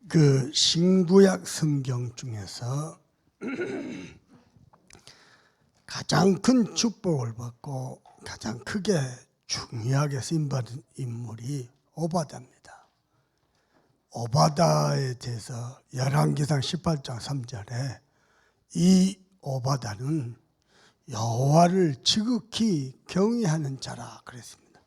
그 신구약 성경 중에서 가장 큰 축복을 받고 가장 크게 중요하게 쓰임받은 인물이 오바다입니다. 오바다에 대해서 열왕기상 18장 3절에 이 오바다는 여호와를 지극히 경외하는 자라 그랬습니다.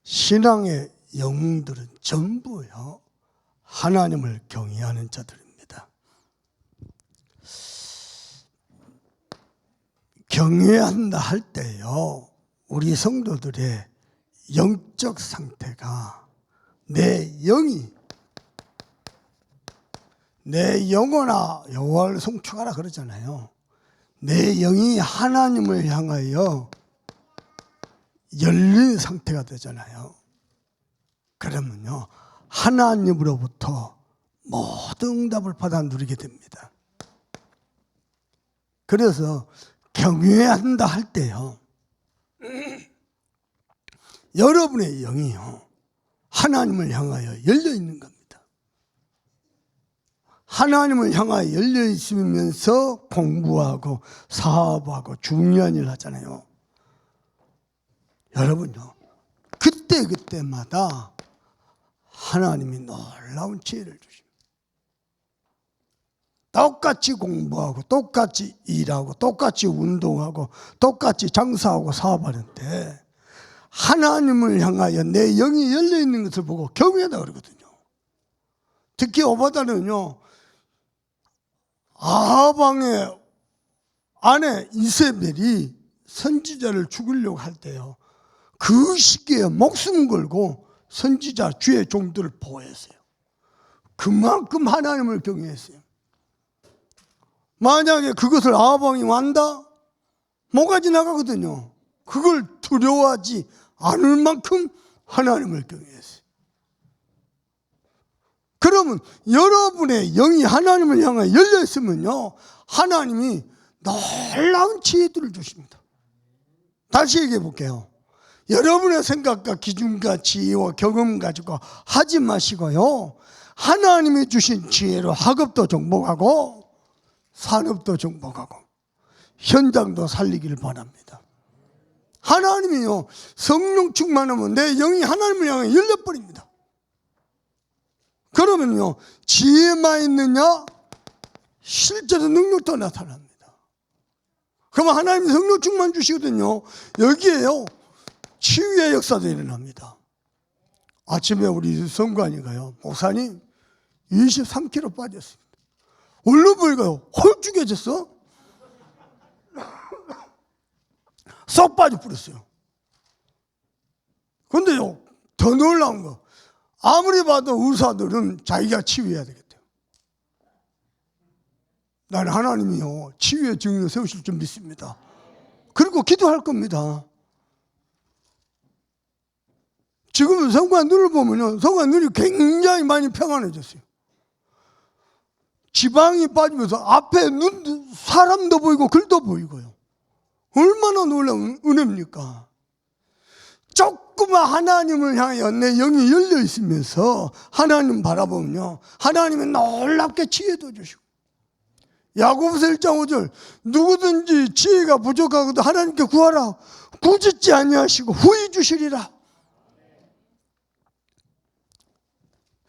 신앙의 영웅들은 전부요 하나님을 경외하는 자들입니다. 경외한다 할 때요 우리 성도들의 영적 상태가 내 영혼아 여호와를 송축하라 그러잖아요. 내 영이 하나님을 향하여 열린 상태가 되잖아요. 그러면요 하나님으로부터 모든 응답을 받아 누리게 됩니다. 그래서 경외한다 할 때요 여러분의 영이요 하나님을 향하여 열려 있는 겁니다. 하나님을 향하여 열려 있으면서 공부하고 사업하고 중요한 일을 하잖아요. 여러분요 그때마다 하나님이 놀라운 지혜를 주십니다. 똑같이 공부하고 똑같이 일하고 똑같이 운동하고 똑같이 장사하고 사업하는데 하나님을 향하여 내 영이 열려있는 것을 보고 경외하다 그러거든요. 특히 오바다는요 아합 왕의 아내 이세벨이 선지자를 죽이려고 할 때요 그 시기에 목숨 걸고 선지자 주의 종들을 보호했어요. 그만큼 하나님을 경외했어요. 만약에 그것을 아합 왕이 완다? 목까지 나가거든요. 그걸 두려워하지 않을 만큼 하나님을 경외했어요. 그러면 여러분의 영이 하나님을 향해 열려 있으면요 하나님이 놀라운 지혜들을 주십니다. 다시 얘기해 볼게요. 여러분의 생각과 기준과 지혜와 경험 가지고 하지 마시고요 하나님이 주신 지혜로 학업도 정복하고 산업도 정복하고 현장도 살리기를 바랍니다. 하나님이요 성령 충만하면 내 영이 하나님을 향해 열려버립니다. 그러면요 지혜만 있느냐 실제로 능력도 나타납니다. 그러면 하나님이 성령 충만 주시거든요. 여기에요 치유의 역사도 일어납니다. 아침에 우리 성관이가요 목사님 23kg 빠졌습니다. 얼른 보니까요 홀쭉해졌어. 쏙 빠져버렸어요. 그런데요 더 놀라운 거 아무리 봐도 의사들은 자기가 치유해야 되겠대요. 나는 하나님이요 치유의 증인을 세우실 줄 믿습니다. 그리고 기도할 겁니다. 지금 성관 눈을 보면요 성관 눈이 굉장히 많이 평안해졌어요. 지방이 빠지면서 앞에 눈 사람도 보이고 글도 보이고요. 얼마나 놀라운 은혜입니까? 조그만 하나님을 향하여 내 영이 열려 있으면서 하나님 바라보면요 하나님이 놀랍게 지혜도 주시고 야고보서 1장 5절 누구든지 지혜가 부족하거든 하나님께 구하라 꾸짖지 아니하시고 후히 주시리라.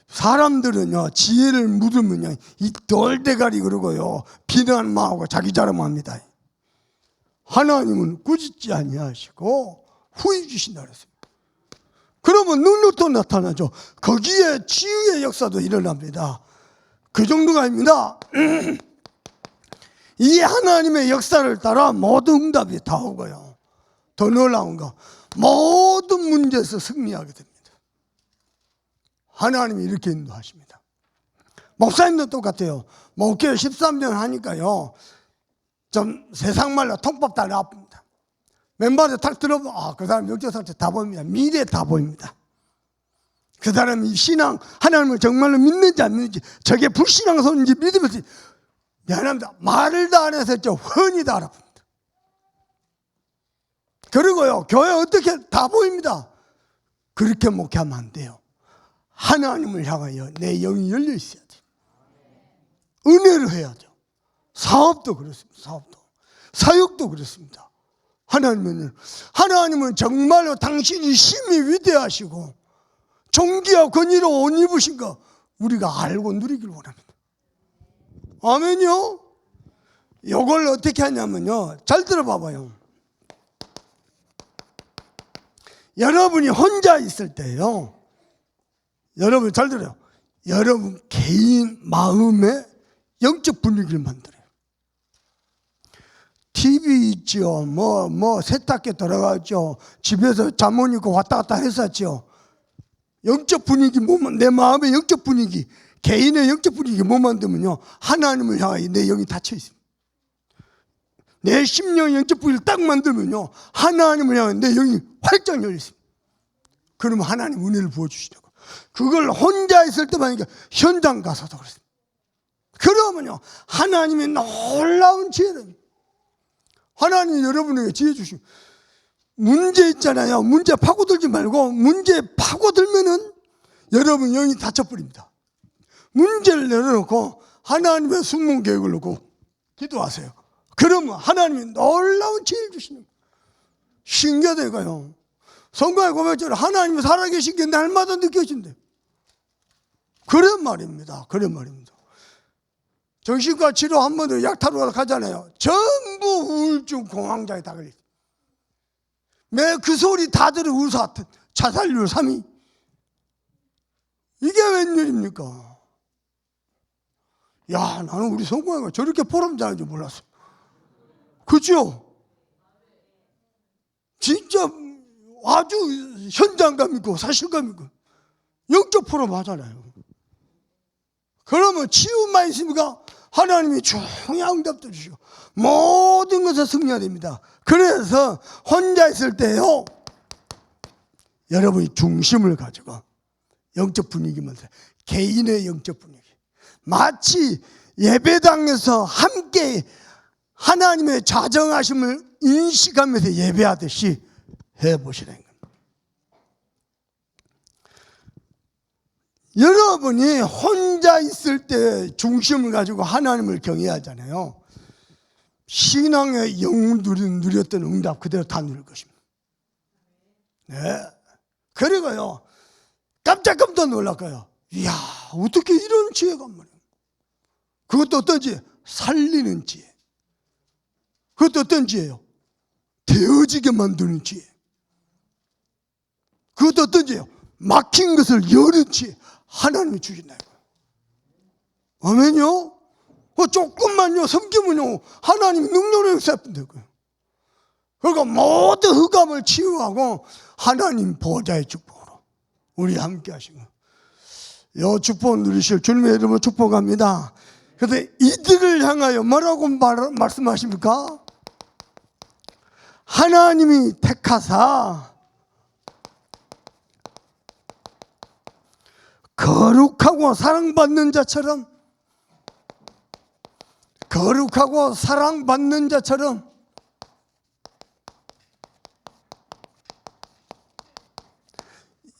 사람들은요 지혜를 묻으면요 이 돌대가리 그러고요 비난만 하고 자기 자랑만 합니다. 하나님은 꾸짖지 아니하시고 후히 주신다 그랬어요. 그러면 능력도 나타나죠. 거기에 치유의 역사도 일어납니다. 그 정도가 아닙니다. 이 하나님의 역사를 따라 모든 응답이 다 오고요 더 놀라운 거 모든 문제에서 승리하게 됩니다. 하나님이 이렇게 인도하십니다. 목사님도 똑같아요. 목회 13년 하니까요 좀 세상말로 통밥 다 나쁩니다. 맨발에 탁 들어보면 그 사람 역사상 다 보입니다. 미래 다 보입니다. 그 사람이 신앙 하나님을 정말로 믿는지 안 믿는지 저게 불신앙선인지 믿으면서 미안합니다 말을 다 안 해서 훤히 다 알아봅니다. 그리고요 교회 어떻게 다 보입니다. 그렇게 목회하면 안 돼요. 하나님을 향하여 내 영이 열려 있어야 돼요. 은혜로 해야죠. 사업도 그렇습니다. 사업도. 사역도 그렇습니다. 하나님은 정말로 당신이 심히 위대하시고 존귀와 권위로 옷 입으신 거 우리가 알고 누리길 원합니다. 아멘요? 이걸 어떻게 하냐면요. 잘 들어봐봐요. 여러분이 혼자 있을 때요. 여러분 잘 들어요. 여러분 개인 마음의 영적 분위기를 만들어요. TV 있죠. 세탁기 들어가죠. 집에서 잠옷 입고 왔다 갔다 했었죠. 영적 분위기, 내 마음의 영적 분위기, 개인의 영적 분위기 못 만들면요. 하나님을 향하여 내 영이 닫혀 있습니다. 내 심령의 영적 분위기를 딱 만들면요. 하나님을 향하여 내 영이 활짝 열려 있습니다. 그러면 하나님 은혜를 부어주시라고. 그걸 혼자 있을 때만 현장 가서도 그렇습니다. 그러면요. 하나님의 놀라운 지혜를 하나님이 여러분에게 지혜 주시고 문제 있잖아요. 문제 파고들지 말고 문제 파고들면은 여러분 영이 닫혀버립니다. 문제를 내려놓고 하나님의 숨은 계획을 놓고 기도하세요. 그러면 하나님이 놀라운 지혜를 주시는 거예요. 신기하다니까요. 성경의 고백처럼 하나님이 살아계신 게 날마다 느껴진대요. 그런 말입니다. 그런 말입니다. 정신과 치료 한 번도 약타로 가잖아요. 전부 우울증 공황장애 다 걸려요. 매 그 소리 다 들어 우사 자살률 3위. 이게 웬일입니까? 야, 나는 우리 성공회가 저렇게 보람자인 줄 몰랐어. 그죠? 진짜 아주 현장감 있고 사실감 있고 영적 포럼 하잖아요. 그러면 치유만 있습니까? 하나님이 조용히 응답도 주시고 모든 것을 승리해야 됩니다. 그래서 혼자 있을 때요, 여러분이 중심을 가지고 영적 분위기만 개인의 영적 분위기, 마치 예배당에서 함께 하나님의 자정하심을 인식하면서 예배하듯이 해보시라는 겁니다. 여러분이 혼자 있을 때 중심을 가지고 하나님을 경외하잖아요. 신앙의 영을 누렸던 응답 그대로 다 누릴 것입니다. 네. 그리고요, 깜짝깜짝 놀랄 거예요. 이야, 어떻게 이런 지혜가 말이에요. 그것도 어떤 지혜? 살리는 지혜. 그것도 어떤 지혜예요? 되어지게 만드는 지혜. 그것도 어떤 지혜예요? 막힌 것을 여는 지혜. 하나님이 주신다 이거예요. 아멘요? 조금만요 섬기면요 하나님이 능력을 역사하면 거예요. 그러니까 모든 흑암을 치유하고 하나님 보좌의 축복으로 우리 함께 하시고 이 축복 누리실 주님의 이름으로 축복합니다. 그런데 이들을 향하여 뭐라고 말씀하십니까? 하나님이 택하사 거룩하고 사랑받는 자처럼, 거룩하고 사랑받는 자처럼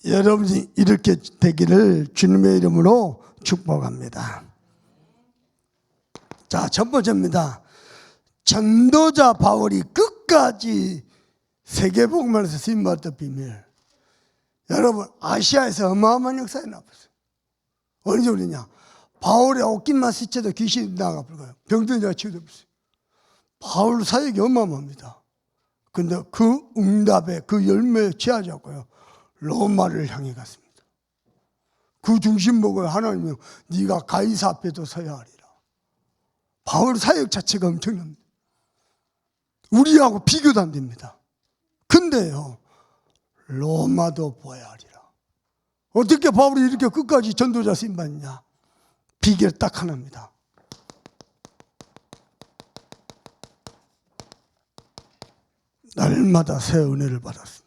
여러분이 이렇게 되기를 주님의 이름으로 축복합니다. 자, 첫 번째입니다. 전도자 바울이 끝까지 세계복음에서 쓰임받았던 비밀. 여러분, 아시아에서 어마어마한 역사에 나왔어요. 어느 정도냐? 바울의 옷깃만 스쳐도 귀신이 나가버려요. 병든 자가 치유되었어요. 바울 사역이 어마어마합니다. 근데 그 응답에 그 열매에 취하지 않고요, 로마를 향해 갔습니다. 그 중심 보고 하나님이 네가 가이사 앞에도 서야 하리라. 바울 사역 자체가 엄청납니다. 우리하고 비교도 안 됩니다. 근데요, 로마도 보아야 하리라. 어떻게 바울이 이렇게 끝까지 전도자 쓰임받느냐? 비결 딱 하나입니다. 날마다 새 은혜를 받았습니다.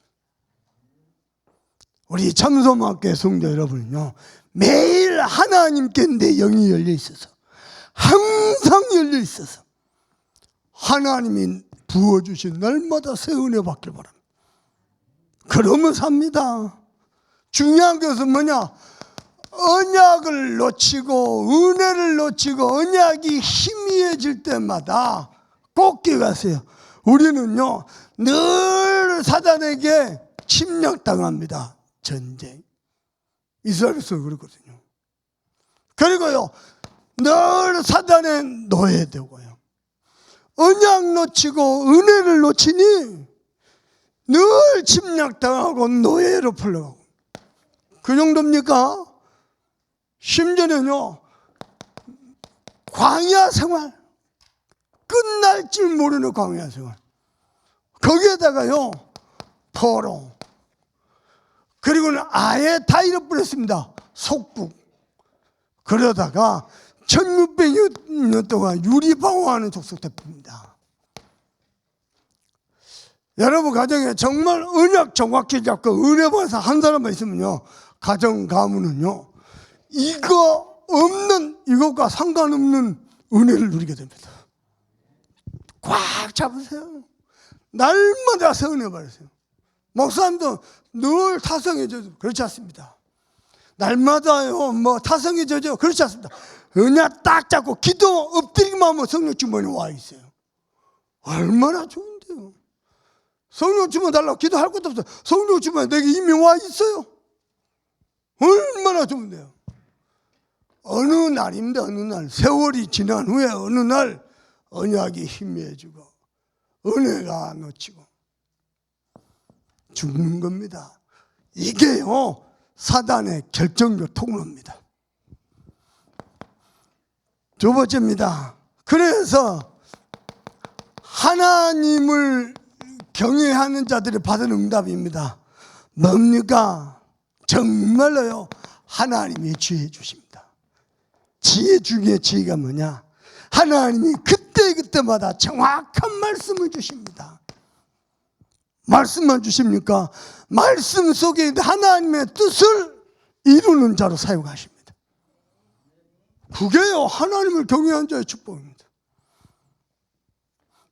우리 참소망교회 성도 여러분은요, 매일 하나님께 내 영이 열려 있어서, 항상 열려 있어서 하나님이 부어주신 날마다 새 은혜 받길 바랍니다. 그러면 삽니다. 중요한 것은 뭐냐? 언약을 놓치고 은혜를 놓치고 언약이 희미해질 때마다 꼭 기억하세요. 우리는요 늘 사단에게 침략당합니다. 전쟁. 이스라엘 백성은 그렇거든요. 그리고요 늘 사단의 노예되고요. 언약 놓치고 은혜를 놓치니 늘 침략당하고 노예로 풀려가고. 그 정도입니까? 심지어는요 광야 생활, 끝날 줄 모르는 광야 생활, 거기에다가요 포로, 그리고는 아예 다 잃어버렸습니다. 속국. 그러다가 1600년 동안 유리방어하는 족속 대표입니다. 여러분 가정에 정말 언약 정확히 잡고 은혜 받아서 한 사람만 있으면요 가정 가문은요 이거 없는, 이것과 상관없는 은혜를 누리게 됩니다. 꽉 잡으세요. 날마다 새 은혜 받으세요. 목사님도 늘 타성해져요. 그렇지 않습니다. 날마다요 뭐 타성해져요. 그렇지 않습니다. 은혜 딱 잡고 기도 엎드리기만 하면 성령 주머니에 와 있어요. 얼마나 좋은데요. 성령 주머니 달라고 기도할 것도 없어요. 성령 주머니 내게 이미 와 있어요. 얼마나 좋은데요. 어느 날입니다. 어느 날 세월이 지난 후에 어느 날 언약이 희미해지고 은혜가 놓치고 죽는 겁니다. 이게요 사단의 결정적 통로입니다. 두 번째입니다. 그래서 하나님을 경외하는 자들이 받은 응답입니다. 뭡니까? 정말로요 하나님이 지혜 주십니다. 지혜 중에 지혜가 뭐냐? 하나님이 그때마다 정확한 말씀을 주십니다. 말씀만 주십니까? 말씀 속에 하나님의 뜻을 이루는 자로 사용하십니다. 그게요 하나님을 경외한 자의 축복입니다.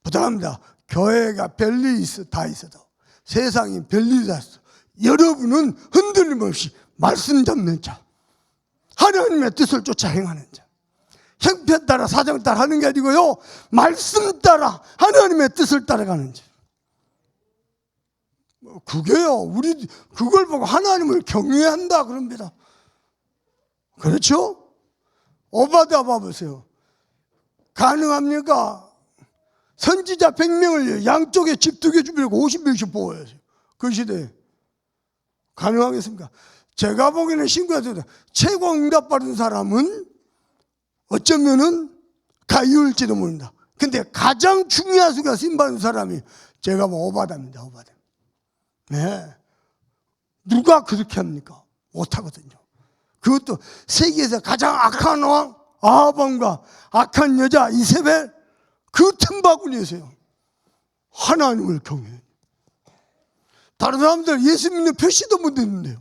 부탁합니다. 교회가 별일이 다 있어도, 세상이 별일이 다 있어도 여러분은 흔들림 없이 말씀 잡는 자, 하나님의 뜻을 쫓아 행하는 자, 형편 따라 사정 따라 하는 게 아니고요 말씀 따라 하나님의 뜻을 따라가는 자. 그게요 우리 그걸 보고 하나님을 경외한다 그럽니다. 그렇죠? 오바댜 봐보세요. 가능합니까? 선지자 100명을 양쪽에 집 2개 주변고 50명씩 보호해요. 그 시대에 가능하겠습니까? 제가 보기에는 신구에서 최고 응답받은 사람은 어쩌면은 가이올지도 모른다. 근데 가장 중요한 수가 쓰임받은 사람이 제가 뭐 오바댜입니다. 오바댜. 네. 누가 그렇게 합니까? 못하거든요. 그것도 세계에서 가장 악한 왕 아합왕과 악한 여자 이세벨, 그 틈바구니에서요 하나님을 경외해요. 다른 사람들 예수 믿는 표시도 못 했는데요.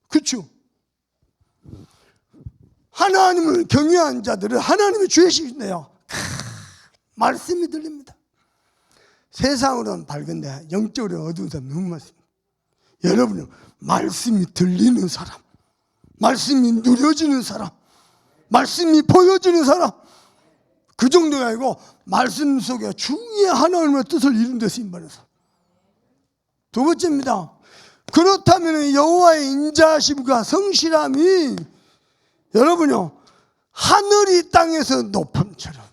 그렇죠? 하나님을 경외한 자들은 하나님의 죄식인데요 말씀이 들립니다. 세상으로는 밝은데 영적으로는 어두운 사람 너무 많습니다. 여러분은 말씀이 들리는 사람, 말씀이 누려지는 사람, 말씀이 보여지는 사람, 그 정도가 아니고 말씀 속에 중요한 하나님의 뜻을 이룬 데 쓰임받는 사람. 두 번째입니다. 그렇다면 여호와의 인자하심과 성실함이 여러분요 하늘이 땅에서 높음처럼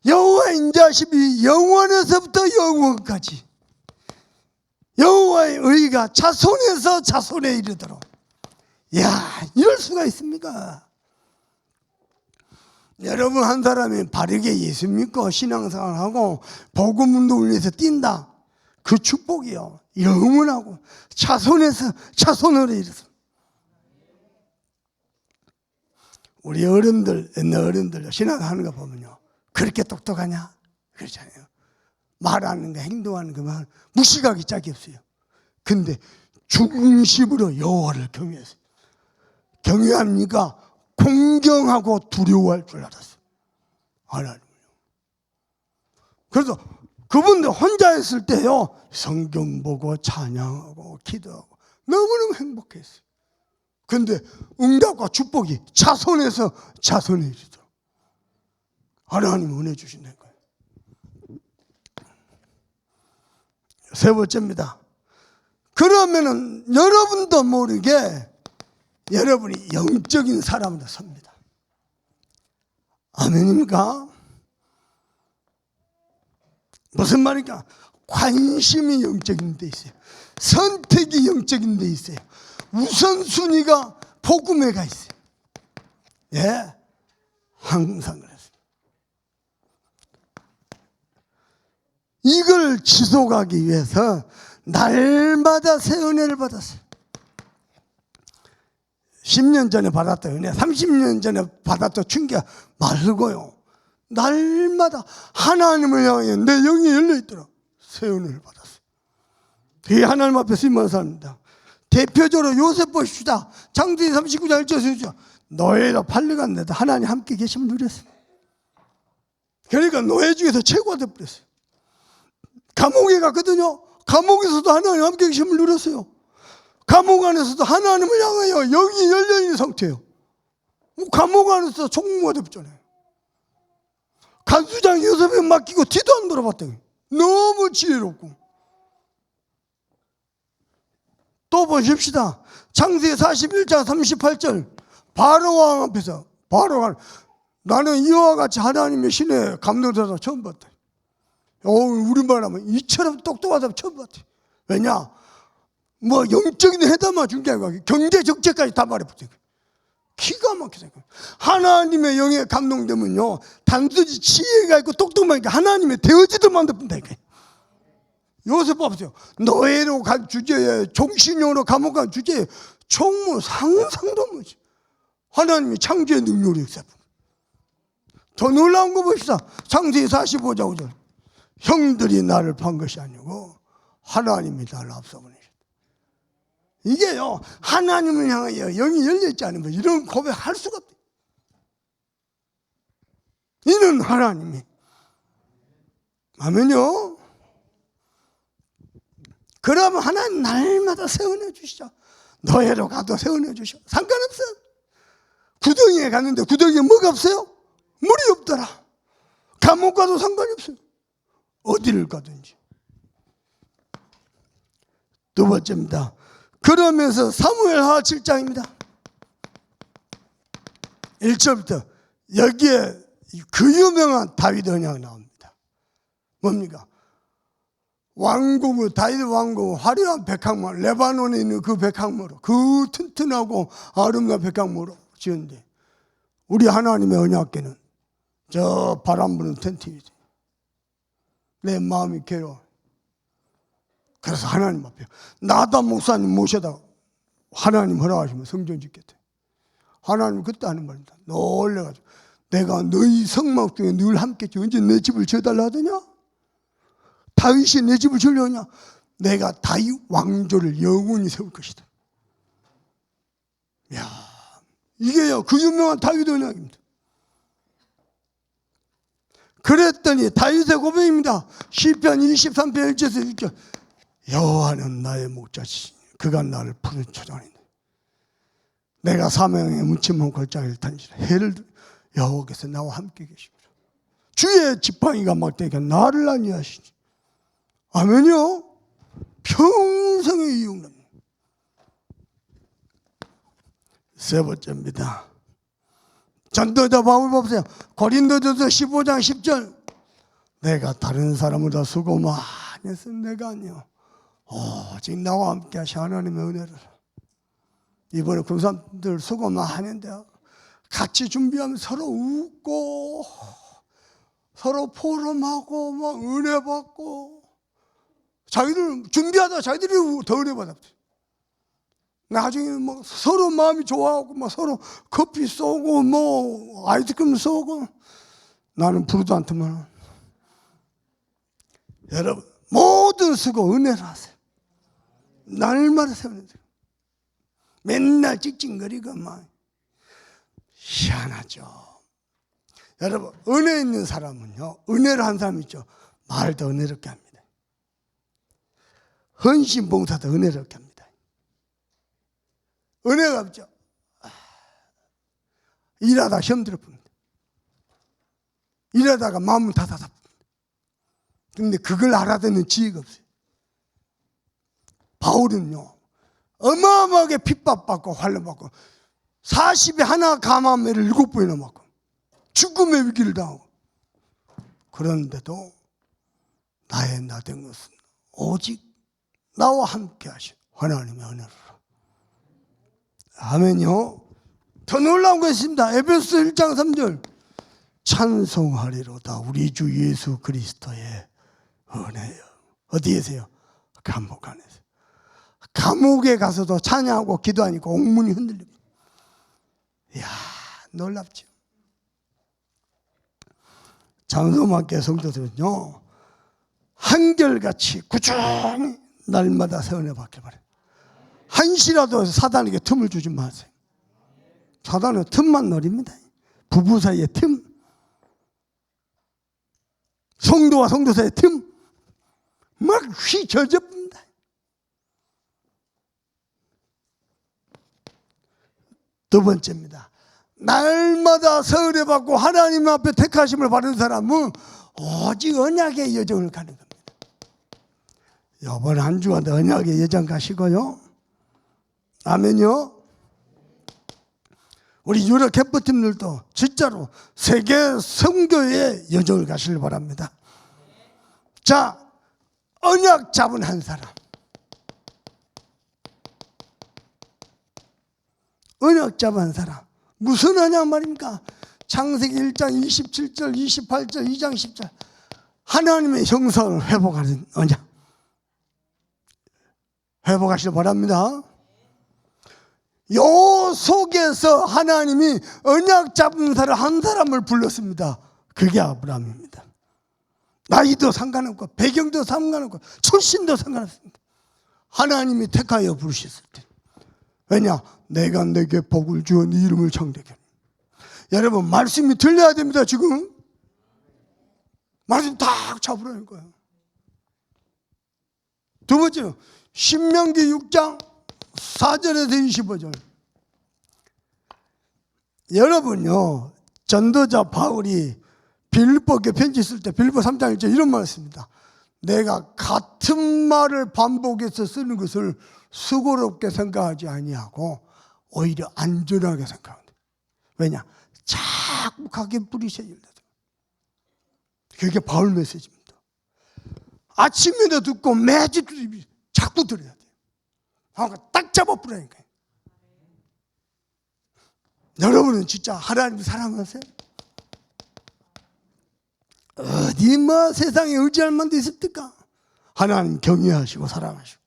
여호와의 인자하심이 영원에서부터 영원까지, 여호와의 의가 자손에서 자손에 이르도록. 이야, 이럴 수가 있습니까? 여러분 한 사람이 바르게 예수 믿고 신앙생활하고 복음운동을 위해서 뛴다. 그 축복이요 영원하고 자손에서 자손으로 이르도록. 우리 어른들, 옛날 어른들 신앙하는 거 보면요 그렇게 똑똑하냐? 그렇잖아요. 말하는 거 행동하는 거만 무시하기 짝이 없어요. 근데 중심으로 여호와를 경외했어요. 경외합니까? 공경하고 두려워할 줄 알았어요. 하나님을요. 그래서 그분들 혼자 있을 때요 성경 보고 찬양하고 기도하고 너무너무 행복했어요. 근데 응답과 축복이 자손에서 자손에 이르도록 하나님 은혜 주신다는 거예요. 세 번째입니다. 그러면은 여러분도 모르게 여러분이 영적인 사람으로 섭니다. 아멘입니까? 무슨 말인가? 관심이 영적인 데 있어요. 선택이 영적인 데 있어요. 우선순위가 복음에가 있어요. 예, 항상 그랬어요. 이걸 지속하기 위해서 날마다 새 은혜를 받았어요. 10년 전에 받았던 은혜, 30년 전에 받았던 충격 말고요. 날마다 하나님을 향해 내 영이 열려있더라. 새 은혜를 받았어요. 이 하나님 앞에 쓰임받은 사람입니다. 대표적으로 요셉 보십시다. 창세기 39장 1절에서 노예로 팔려갔는데도 하나님 함께 계심을 누렸어요. 그러니까 노예 중에서 최고가 되어버렸어요. 감옥에 갔거든요. 감옥에서도 하나님 함께 계심을 누렸어요. 감옥 안에서도 하나님을 향하여 영이 열려있는 상태예요. 감옥 안에서 총무가 되었잖아요. 간수장 요셉에 맡기고 뒤도 안 돌아봤더니 너무 지혜롭고. 또 보십시다. 창세기 41장 38절 바로왕 앞에서 바로가 나는 이와 같이 하나님의 신에 감동받아서 처음 봤다. 우리말 하면 이처럼 똑똑한 사람 처음 봤다. 왜냐? 뭐 영적인 회담만 준 게 아니고 경제 정책까지 다 말해버려요. 기가 막히죠. 하나님의 영에 감동되면요, 단순히 지혜가 있고 똑똑한 게 하나님의 되어지도 만들어본다니까요. 요셉 봐보세요. 노예로 간 주제에 종신용으로 감옥 간 주제에 총무 상상도 못지. 하나님이 창조의 능력을 역사합니다. 더 놀라운 거 봅시다. 창세기 45장 5절 형들이 나를 판 것이 아니고 하나님이 나를 앞서보내셨다. 이게요, 하나님을 향하여 영이 열려있지 않으면 이런 고백할 수가 없대요. 이는 하나님이. 아멘요. 그러면 하나님 날마다 세워내 주시죠. 노예로 가도 세워내 주시죠. 상관없어. 구덩이에 갔는데 구덩이에 뭐가 없어요? 물이 없더라. 감옥 가도 상관이 없어요. 어디를 가든지. 두 번째입니다. 그러면서 사무엘하 7장입니다. 1절부터 여기에 그 유명한 다윗 언약이 나옵니다. 뭡니까? 왕궁, 다윗 왕궁, 화려한 백향문, 레바논에 있는 그 백향문으로, 그 튼튼하고 아름다운 백향문으로 지었는데, 우리 하나님의 언약궤는 저 바람 부는 텐트이지. 내 마음이 괴로워. 그래서 하나님 앞에 나단 목사님 모셔다 하나님 허락하시면 성전 짓겠대. 하나님 그때 하는 말입니다. 놀래가지고 내가 너희 성막 중에 늘 함께 있지 언제 내 집을 지어달라 하더냐? 다윗이 내 집을 지으려냐? 내가 다윗 왕조를 영원히 세울 것이다. 이야, 이게요 그 유명한 다윗 언약입니다. 그랬더니 다윗의 고백입니다. 시편 23편 1절에서 1절 여호와는 나의 목자시니 그가 나를 푸른 초장이네. 내가 사명에 묻힘한 골짜기를 탄지라 해를 여호와께서 나와 함께 계십니다. 주의 지팡이가 막대니까 나를 안위하시니. 아멘요. 평생의 이용납니다. 세 번째입니다. 전도자 바울 보세요. 고린도전서 15장 10절 내가 다른 사람보다 수고 많이 했은 내가 아니요 오직 나와 함께 하신 하나님의 은혜를. 이번에 군사들 수고 많이 했는데요, 같이 준비하면 서로 웃고 서로 포럼하고 막 은혜 받고, 자기들 준비하다 자기들이 더 은혜 받았어요. 나중에 막 서로 마음이 좋아하고 막 서로 커피 쏘고 뭐 아이스크림 쏘고. 나는 부르도 않더만. 여러분 모든 수고 은혜로 하세요. 날마다 세우는 데 맨날 찡찡거리고 막 희한하죠. 여러분 은혜 있는 사람은요, 은혜를 한 사람 있죠, 말을 더 은혜롭게 합니다. 헌신 봉사도 은혜롭게 합니다. 은혜가 없죠. 일하다 힘들어 봅니다. 일하다가 마음은 다다다. 근데 그걸 알아듣는 지혜가 없어요. 바울은요, 어마어마하게 핍박받고 환난받고 40에 하나 감암매를 7번이나 맞고 죽음의 위기를 당하고, 그런데도 나의 나된 것은 오직 나와 함께 하신 하나님의 은혜로라. 아멘요. 더 놀라운 것이 있습니다. 에베소 1장 3절. 찬송하리로다 우리 주 예수 그리스도의 은혜요. 어디에서요? 감옥 안에서. 감옥에 가서도 찬양하고 기도하니까 옥문이 흔들립니다. 이야, 놀랍죠. 장로만께 성도들은요, 한결같이 꾸준히 날마다 세원해 받길 바래요. 한시라도 사단에게 틈을 주지 마세요. 사단은 틈만 노립니다. 부부 사이의 틈, 성도와 성도 사이의 틈, 막 휘저집니다. 두 번째입니다. 날마다 세원해 받고 하나님 앞에 택하심을 받은 사람은 오직 언약의 여정을 가는 겁니다. 이번 한 주간 언약의 여정 가시고요. 아멘요. 우리 유럽 캠프팀들도 진짜로 세계 선교의 여정을 가시길 바랍니다. 자, 언약 잡은 한 사람. 언약 잡은 한 사람. 무슨 언약 말입니까? 창세기 1장 27절, 28절, 2장 10절. 하나님의 형상을 회복하는 언약. 회복하시길 바랍니다. 요 속에서 하나님이 언약 잡은 사람 한 사람을 불렀습니다. 그게 아브라함입니다. 나이도 상관없고 배경도 상관없고 출신도 상관없습니다. 하나님이 택하여 부르셨을 때. 왜냐? 내가 내게 복을 주어 네 이름을 창대케 하리니. 여러분, 말씀이 들려야 됩니다. 지금 말씀 딱 잡으라는 거예요. 두 번째는 신명기 6장 4절에서 25절. 여러분요, 전도자 바울이 빌립보께 편지 쓸 때 빌립보 3장 1절 이런 말을 씁니다. 내가 같은 말을 반복해서 쓰는 것을 수고롭게 생각하지 아니하고 오히려 안전하게 생각한다. 왜냐? 자꾸 가게 뿌리셔야 된다. 그게 바울 메시지입니다. 아침에도 듣고 매주 자꾸 들어야 돼요. 딱 잡아 뿌리니까. 여러분은 진짜 하나님 사랑하세요? 어디 뭐 세상에 의지할 만도 있습니까? 하나님 경외하시고 사랑하시고.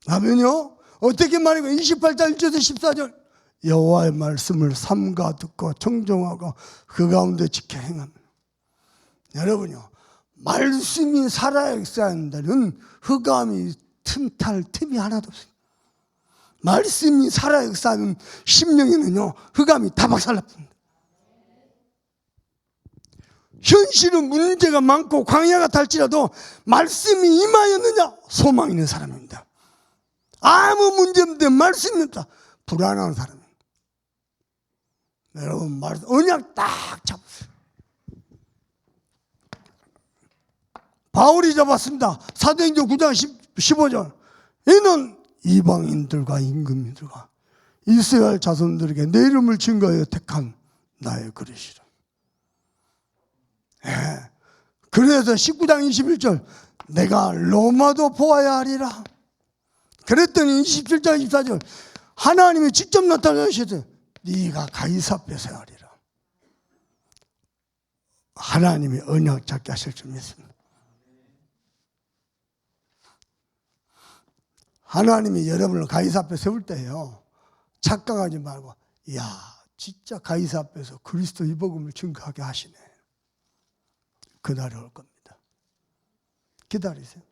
아멘요? 어떻게 말이고 28장 1절에서 14절. 여호와의 말씀을 삼가 듣고 청종하고 그 가운데 지켜 행합니다. 여러분요, 말씀이 살아 역사하는 데는 흑암이 틈탈 틈이 하나도 없어요. 말씀이 살아 역사하는 심령에는요, 흑암이 다 박살납니다. 현실은 문제가 많고 광야가 탈지라도 말씀이 임하였느냐? 소망 있는 사람입니다. 아무 문제 없는데 말씀이 없다. 불안한 사람입니다. 여러분, 언약 딱 잡으세요. 바울이 잡았습니다. 사도행전 9장 15절. 이는 이방인들과 임금들과 이스라엘 자손들에게 내 이름을 증거하여 택한 나의 그릇이라. 예. 그래서 19장 21절. 내가 로마도 보아야 하리라. 그랬더니 27장 24절. 하나님이 직접 나타나셔서 네가 가이사 앞에서 하리라. 하나님이 언약 잡게 하실 줄 믿습니다. 하나님이 여러분을 가이사 앞에 세울 때요, 착각하지 말고, 이야, 진짜 가이사 앞에서 그리스도 이 복음을 증거하게 하시네. 그날이 올 겁니다. 기다리세요.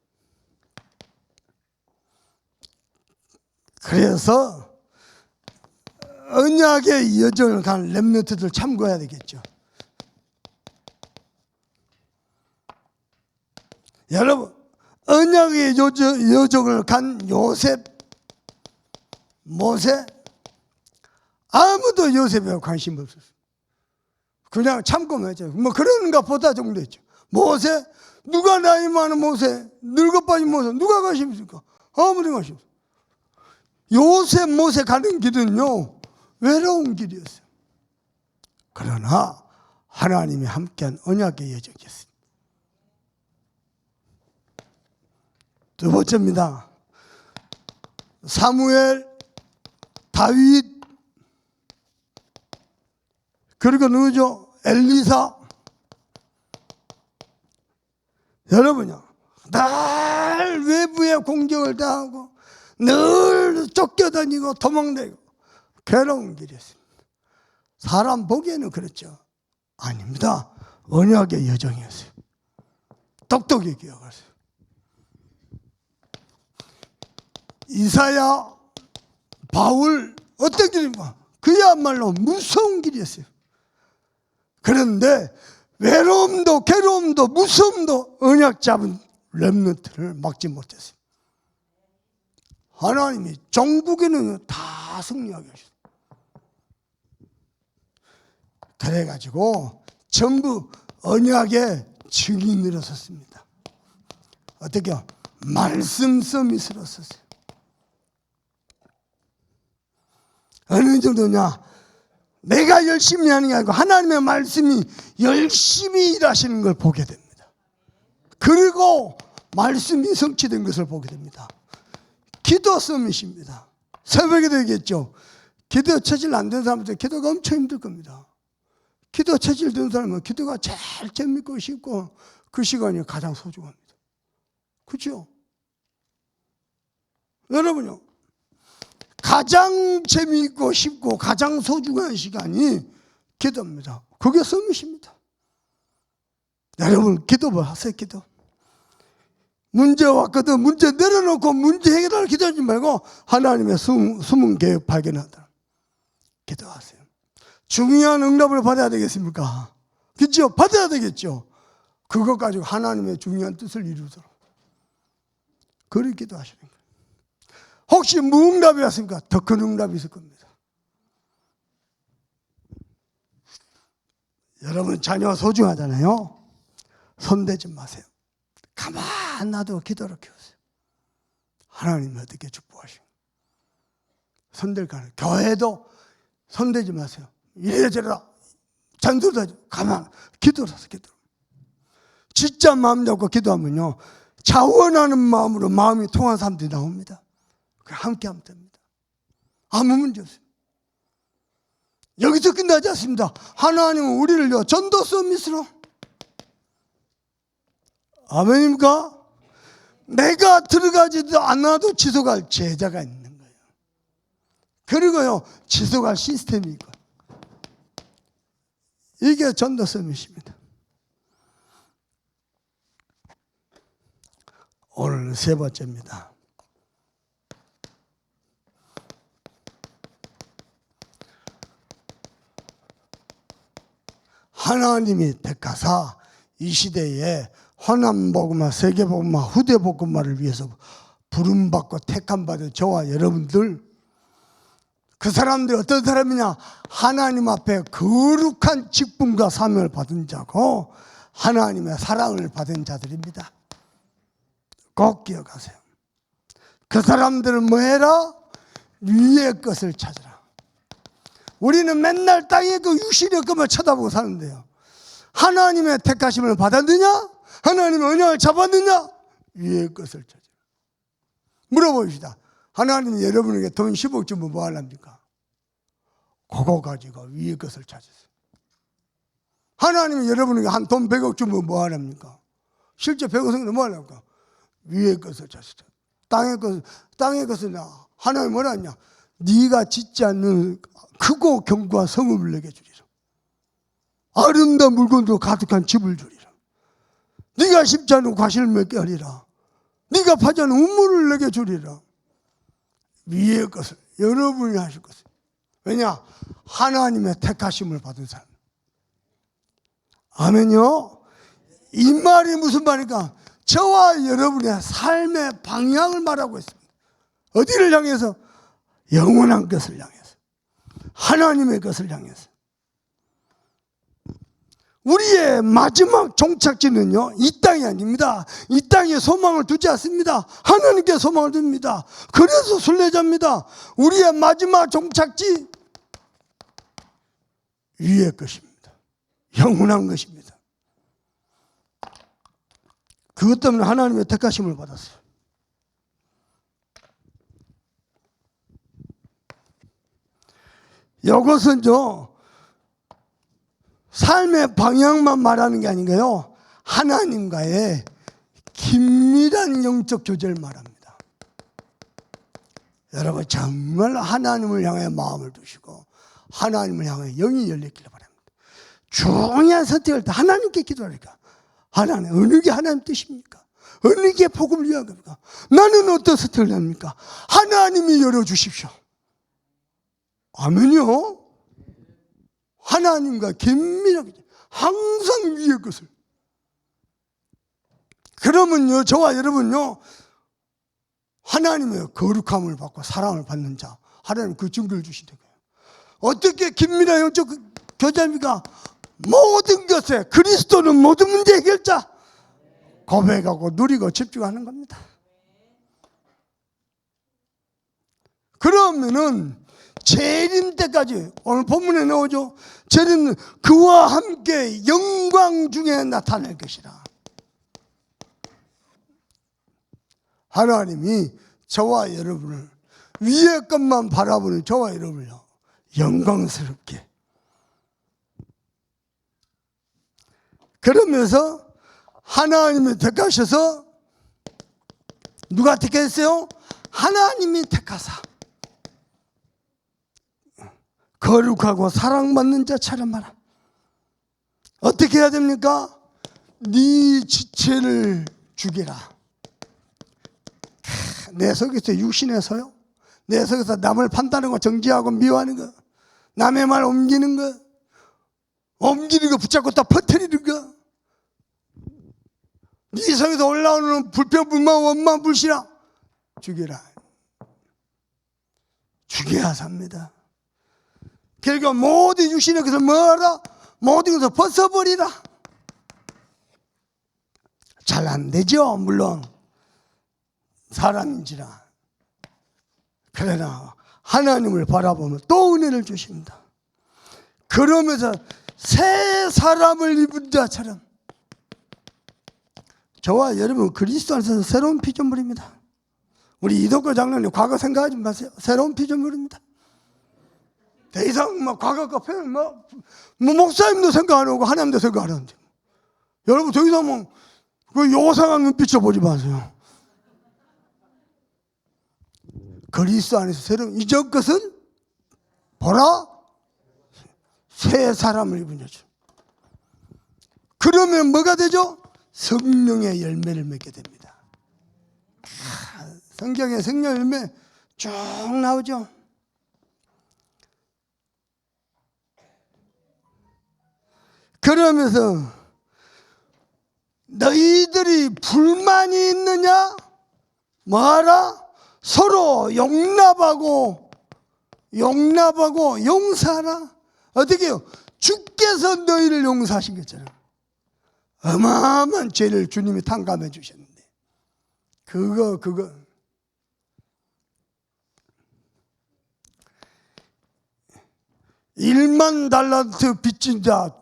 그래서 언약의 여정을 가는 렘넌트들 참고해야 되겠죠. 여러분, 언약의 여정을 간 요셉, 모세? 아무도 요셉에 관심 없었어요. 그냥 참고만 했죠. 뭐 그런가 보다 정도 했죠. 모세? 누가 나이 많은 모세, 늙어빠진 모세, 누가 관심 있을까? 아무리 관심 없어요. 요셉, 모세 가는 길은요, 외로운 길이었어요. 그러나 하나님이 함께한 언약의 여정이었습니다. 두 번째입니다. 사무엘, 다윗, 그리고 누구죠? 엘리사. 여러분요, 늘 외부의 공격을 당하고 늘 쫓겨다니고 도망다니고 괴로운 길이었습니다. 사람 보기에는 그렇죠. 아닙니다. 언약의 여정이었어요. 똑똑히 기억하세요. 이사야, 바울, 어떤 길입니까? 그야말로 무서운 길이었어요. 그런데 외로움도 괴로움도 무서움도 언약 잡은 렘넌트를 막지 못했어요. 하나님이 종국에는 다 승리하게 하셨어요. 그래가지고 전부 언약의 증인으로 섰습니다. 어떻게요? 말씀 서밋으로 섰어요. 어느 정도냐? 내가 열심히 하는 게 아니고 하나님의 말씀이 열심히 일하시는 걸 보게 됩니다. 그리고 말씀이 성취된 것을 보게 됩니다. 기도 서밋입니다. 새벽에 되겠죠. 기도 체질 안 된 사람들 기도가 엄청 힘들 겁니다. 기도 체질 된 사람은 기도가 제일 재밌고 쉽고 그 시간이 가장 소중합니다. 그렇죠? 여러분요, 가장 재미있고 쉽고 가장 소중한 시간이 기도입니다. 그게 서밋입니다. 여러분 기도 뭐 하세요? 기도. 문제 왔거든 문제 내려놓고 문제 해결하려 기도하지 말고 하나님의 숨은 계획 발견하다. 기도하세요. 중요한 응답을 받아야 되겠습니까? 그렇죠? 받아야 되겠죠. 그것 가지고 하나님의 중요한 뜻을 이루도록 그렇게 기도하시는 거예요. 혹시 무응답이 왔습니까? 더 큰 응답이 있을 겁니다. 여러분 자녀가 소중하잖아요. 손대지 마세요. 가만 놔두고 기도를 키우세요. 하나님이 어떻게 축복하시고 손댈까요? 교회도 손대지 마세요. 이래저래 잔소리하지 가만 기도를 하세요. 기도. 진짜 마음 잡고 기도하면요 자원하는 마음으로 마음이 통한 사람들이 나옵니다. 함께 하면 됩니다. 아무 문제 없습니다. 여기서 끝나지 않습니다. 하나님은 우리를요 전도 서밋으로. 아멘입니까? 내가 들어가지도 않아도 지속할 제자가 있는 거예요. 그리고요 지속할 시스템이 있고 이게 전도 서밋입니다. 오늘 세 번째입니다. 하나님이 택하사 이 시대에 환난복음화, 세계복음화, 후대복음화를 위해서 부름받고 택함받은 저와 여러분들, 그 사람들이 어떤 사람이냐? 하나님 앞에 거룩한 직분과 사명을 받은 자고 하나님의 사랑을 받은 자들입니다. 꼭 기억하세요. 그 사람들은 뭐 해라? 위의 것을 찾으라. 우리는 맨날 땅의 그 육신의 것만 쳐다보고 사는데요, 하나님의 택하심을 받았느냐? 하나님의 언약을 잡았느냐? 위의 것을 찾으라. 물어봅시다. 하나님이 여러분에게 돈 10억 주면 뭐 하랍니까? 그거 가지고 위의 것을 찾으세요. 하나님이 여러분에게 한 돈 100억 주면 뭐 하랍니까? 실제 100억은 뭐 하랍니까? 위의 것을 찾으세요. 땅의 것은 하나님이 뭐라 했냐? 네가 짓지 않는 크고 견고한 성읍을 내게 주리라. 아름다운 물건으로 가득한 집을 주리라. 네가 심지 않은 과실을 맺게 하리라. 네가 파지 않은 우물을 내게 주리라. 위의 것을 여러분이 하실 것을. 왜냐? 하나님의 택하심을 받은 사람. 아멘요. 이 말이 무슨 말입니까? 저와 여러분의 삶의 방향을 말하고 있습니다. 어디를 향해서? 영원한 것을 향해서, 하나님의 것을 향해서. 우리의 마지막 종착지는요, 이 땅이 아닙니다. 이 땅에 소망을 두지 않습니다. 하나님께 소망을 둡니다. 그래서 순례자입니다. 우리의 마지막 종착지 위의 것입니다. 영원한 것입니다. 그것 때문에 하나님의 택하심을 받았어요. 이것은요, 삶의 방향만 말하는 게 아닌가요? 하나님과의 긴밀한 영적 교제를 말합니다. 여러분 정말 하나님을 향해 마음을 두시고 하나님을 향해 영이 열렸기를 바랍니다. 중요한 선택을 때 하나님께 기도하니까, 하나님 어느 게 하나님 뜻입니까? 어느 게 복음을 위한 겁니까? 나는 어떤 선택을 합니까? 하나님이 열어주십시오. 아멘이요. 하나님과 긴밀하게 항상 위의 것을. 그러면요, 저와 여러분요, 하나님의 거룩함을 받고 사랑을 받는 자, 하나님 그 증거를 주시는 거예요. 어떻게 긴밀한 영적 교제입니까? 모든 것에 그리스도는 모든 문제 해결자 고백하고 누리고 집중하는 겁니다. 그러면은 재림 때까지, 오늘 본문에 나오죠. 재림은 그와 함께 영광 중에 나타날 것이라. 하나님이 저와 여러분을, 위의 것만 바라보는 저와 여러분을요, 영광스럽게. 그러면서 하나님이 택하셔서, 누가 택했어요? 하나님이 택하사 거룩하고 사랑받는 자처럼 하라. 어떻게 해야 됩니까? 네 지체를 죽이라. 내 속에서 육신에서요, 내 속에서 남을 판단하고 정죄하고 미워하는 거, 남의 말 옮기는 거, 붙잡고 다 퍼뜨리는 거, 네 속에서 올라오는 불평, 불만, 원망, 불신앙 죽여라. 죽여야 삽니다. 결국 모든 육신의 것을 뭐하라? 모든 것을 벗어버리라. 잘 안 되죠, 물론 사람인지라. 그러나 하나님을 바라보면 또 은혜를 주십니다. 그러면서 새 사람을 입은 자처럼, 저와 여러분 그리스도 안에서 새로운 피조물입니다. 우리 이덕호 장로님 과거 생각하지 마세요. 새로운 피조물입니다. 더 이상 과거 카페 목사님도 생각 안 하고 하나님도 생각 안 하는데, 여러분 더 이상 그 요상한 눈빛을 보지 마세요. 그리스도 안에서 새로운 이전 것은 보라, 새 사람을 입은 자죠. 그러면 뭐가 되죠? 성령의 열매를 맺게 됩니다. 성경에 성령 열매 쭉 나오죠. 그러면서 너희들이 불만이 있느냐? 뭐하라? 서로 용납하고 용서하라. 어떻게 해요? 주께서 너희를 용서하신 것처럼 어마어마한 죄를 주님이 탕감해 주셨는데, 그거 1만 달란트 빚진 자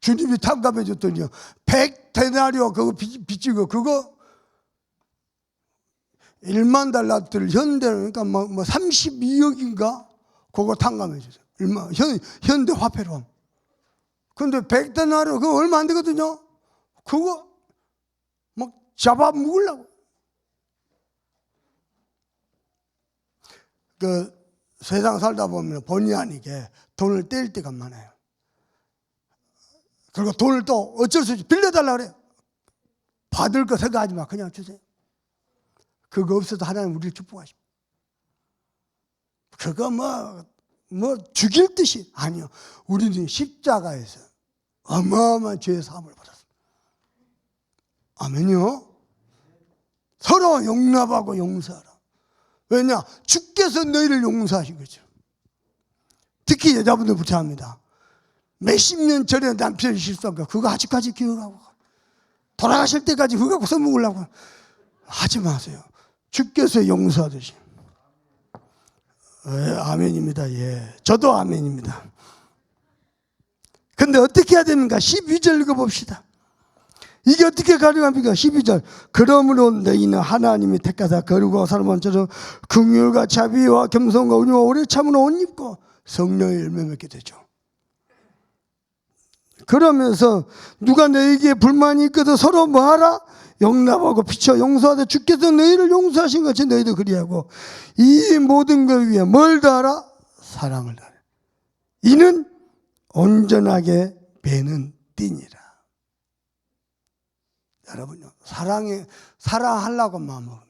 주님이 탕감해 줬더니요, 100데나리오 그거 빚진 거, 그거 1만 달란트를 현대로, 그러니까 뭐 32억인가 그거 탕감해 줬어요. 현대 화폐로. 근데 100데나리오 그거 얼마 안 되거든요. 그거 막 잡아먹으려고. 그 세상 살다 보면 본의 아니게 돈을 뗄 때가 많아요. 그리고 돈을 또 어쩔 수 없이 빌려달라 그래요. 받을 거 생각하지 마, 그냥 주세요. 그거 없어도 하나님 우리를 축복하십니다. 그거 뭐 죽일 듯이, 아니요. 우리는 십자가에서 어마어마한 죄의 사함을 받았습니다. 아멘요. 서로 용납하고 용서하라. 왜냐? 주께서 너희를 용서하신 거죠. 특히 여자분들 부탁합니다. 몇십 년 전에 남편이 실수한 거 그거 아직까지 기억하고 돌아가실 때까지 그거 갖고 써먹으려고 하지 마세요. 주께서 용서하듯이. 아멘입니다. 예, 저도 아멘입니다. 근데 어떻게 해야 됩니까? 12절 읽어봅시다. 이게 어떻게 가능합니까? 12절. 그러므로 너희는 하나님이 택하사 거룩하고 사랑하는 자처럼 긍휼과 자비와 겸손과 은혜와 오래 참으로 옷 입고 성령의 열매 맺게 되죠. 그러면서 누가 너에게 불만이 있거든 서로 뭐하라? 용납하고 비춰 용서하되 주께서 너희를 용서하신 것이 너희도 그리하고 이 모든 것 위에 뭘 더하라? 사랑을 더하라. 이는 온전하게 배는 띠니라. 여러분요, 사랑하려고 마음먹으면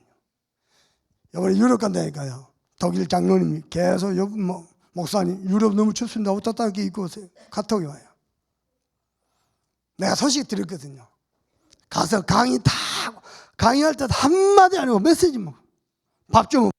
이번에 유럽 간다니까요. 독일 장로님이 계속 목사님 유럽 너무 춥습니다. 옷 따뜻하게 입고 오세요. 카톡이 와요. 내가 소식 드렸거든요. 가서 강의할 때 한마디 아니고 메시지 먹어. 밥 좀.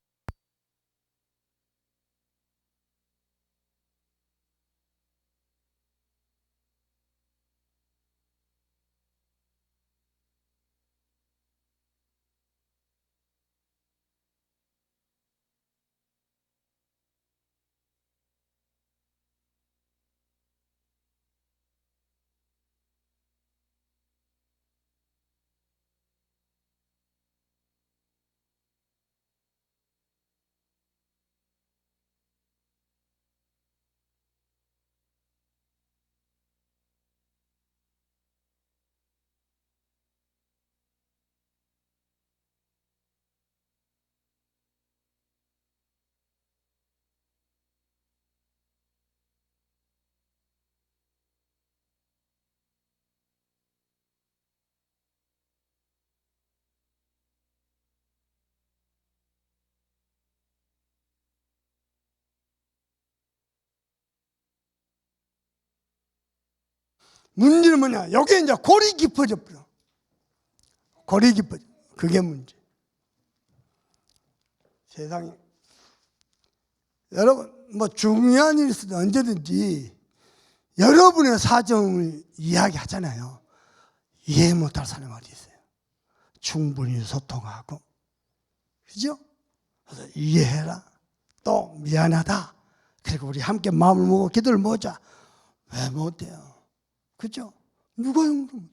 문제는 뭐냐? 여기 이제 골이 깊어져 버려. 골이 깊어져. 그게 문제. 세상에. 여러분, 뭐 중요한 일이 있어도 언제든지 여러분의 사정을 이야기하잖아요. 이해 못할 사람이 어디 있어요? 충분히 소통하고. 그죠? 그래서 이해해라. 또 미안하다. 그리고 우리 함께 마음을 모으고 기도를 모으자. 왜 못해요? 그죠? 누가 용서 못해?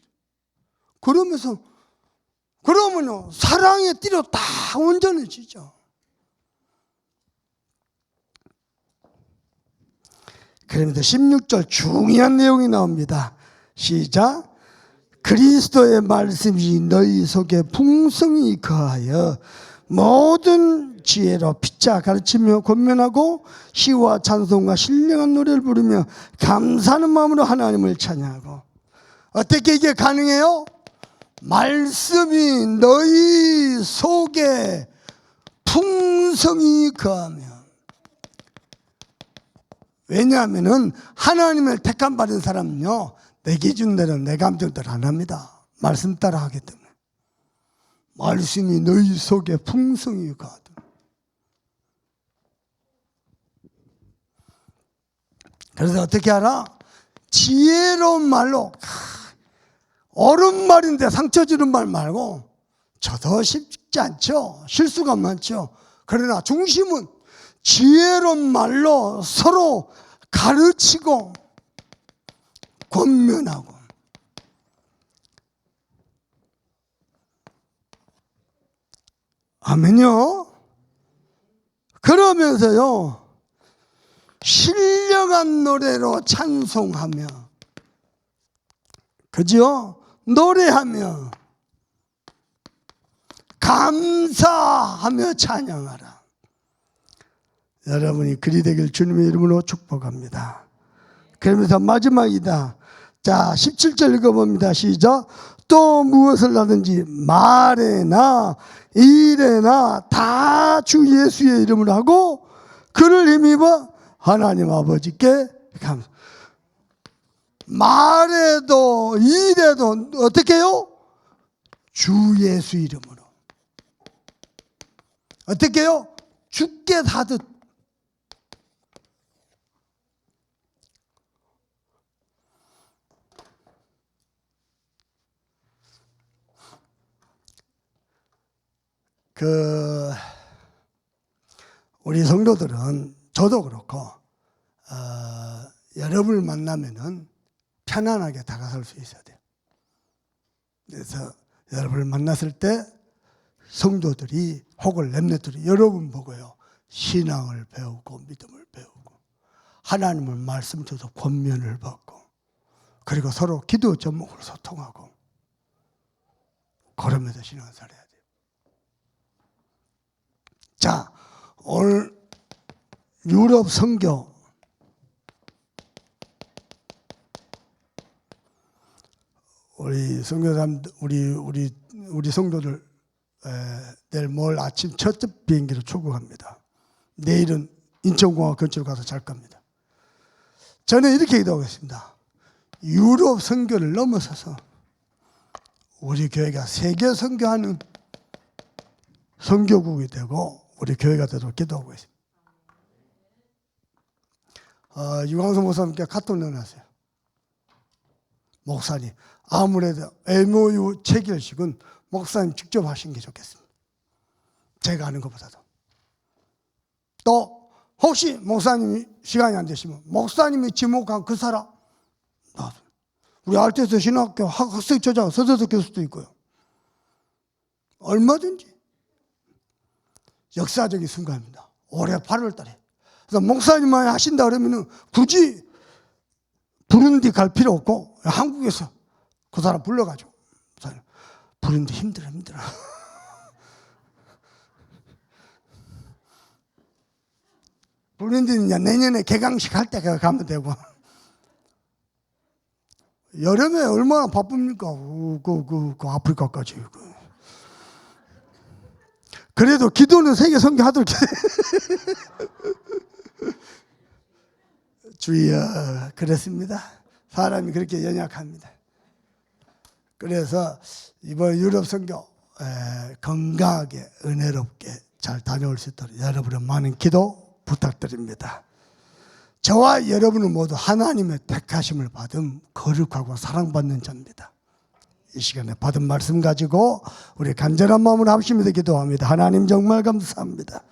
그러면요, 사랑의 띠로 다 온전해지죠. 그러면서 16절 중요한 내용이 나옵니다. 시작. 그리스도의 말씀이 너희 속에 풍성히 거하여 모든 지혜로 피차 가르치며 권면하고 시와 찬송과 신령한 노래를 부르며 감사하는 마음으로 하나님을 찬양하고. 어떻게 이게 가능해요? 말씀이 너희 속에 풍성히 거하며. 왜냐하면 하나님을 택함 받은 사람은요, 내 기준대로 내 감정대로 안 합니다. 말씀 따라 하기 때문에. 말씀이 너희 속에 풍성히 거하다. 그래서 어떻게 알아? 지혜로운 말로, 옳은 말인데 상처 주는 말 말고, 저도 쉽지 않죠. 실수가 많죠. 그러나 중심은 지혜로운 말로 서로 가르치고 권면하고. 아멘요. 그러면서요, 신령한 노래로 찬송하며, 그죠? 노래하며 감사하며 찬양하라. 여러분이 그리 되길 주님의 이름으로 축복합니다. 그러면서 마지막이다. 자, 17절 읽어봅니다. 시작. 또 무엇을 하든지 말에나 일에나 다 주 예수의 이름으로 하고 그를 힘입어 하나님 아버지께 감사. 말에도 일에도 어떻게 해요? 주 예수 이름으로. 어떻게 해요? 죽게 하듯 우리 성도들은 저도 그렇고 여러분을 만나면은 편안하게 다가설 수 있어야 돼요. 그래서 여러분을 만났을 때 성도들이 혹은 렘넌트들이 여러분 보고요 신앙을 배우고 믿음을 배우고 하나님을 말씀 줘서 권면을 받고 그리고 서로 기도 제목으로 소통하고 그러면서 신앙생활 해야 돼요. 자, 오늘 유럽 선교 우리 선교사람들 우리 성도들 내일 모레 아침 첫 비행기로 출국합니다. 내일은 인천공항 근처로 가서 잘 겁니다. 저는 이렇게 기도하겠습니다. 유럽 선교를 넘어서서 우리 교회가 세계 선교하는 선교국이 되고 우리 교회가 되도록 기도하고 있습니다. 유광수 목사님께 카톡 넣어놨어요. 목사님 아무래도 MOU 체결식은 목사님 직접 하신 게 좋겠습니다. 제가 하는 것보다도. 또 혹시 목사님이 시간이 안 되시면 목사님이 지목한 그 사람 우리 알테스 신학교 학생 저자 서서석 교수도 있고요. 얼마든지 역사적인 순간입니다. 올해 8월 달에. 그래서 목사님만 하신다 그러면은 굳이 부룬디 갈 필요 없고 한국에서 그 사람 불러가지고 부룬디 힘들어. 부룬디는 내년에 개강식 할 때 가면 되고 여름에 얼마나 바쁩니까? 그 아프리카까지. 그래도 기도는 세계 선교하도록 주여 그렇습니다. 사람이 그렇게 연약합니다. 그래서 이번 유럽 선교 건강하게 은혜롭게 잘 다녀올 수 있도록 여러분의 많은 기도 부탁드립니다. 저와 여러분은 모두 하나님의 택하심을 받은 거룩하고 사랑받는 자입니다. 이 시간에 받은 말씀 가지고 우리 간절한 마음으로 합심해서 기도합니다. 하나님 정말 감사합니다.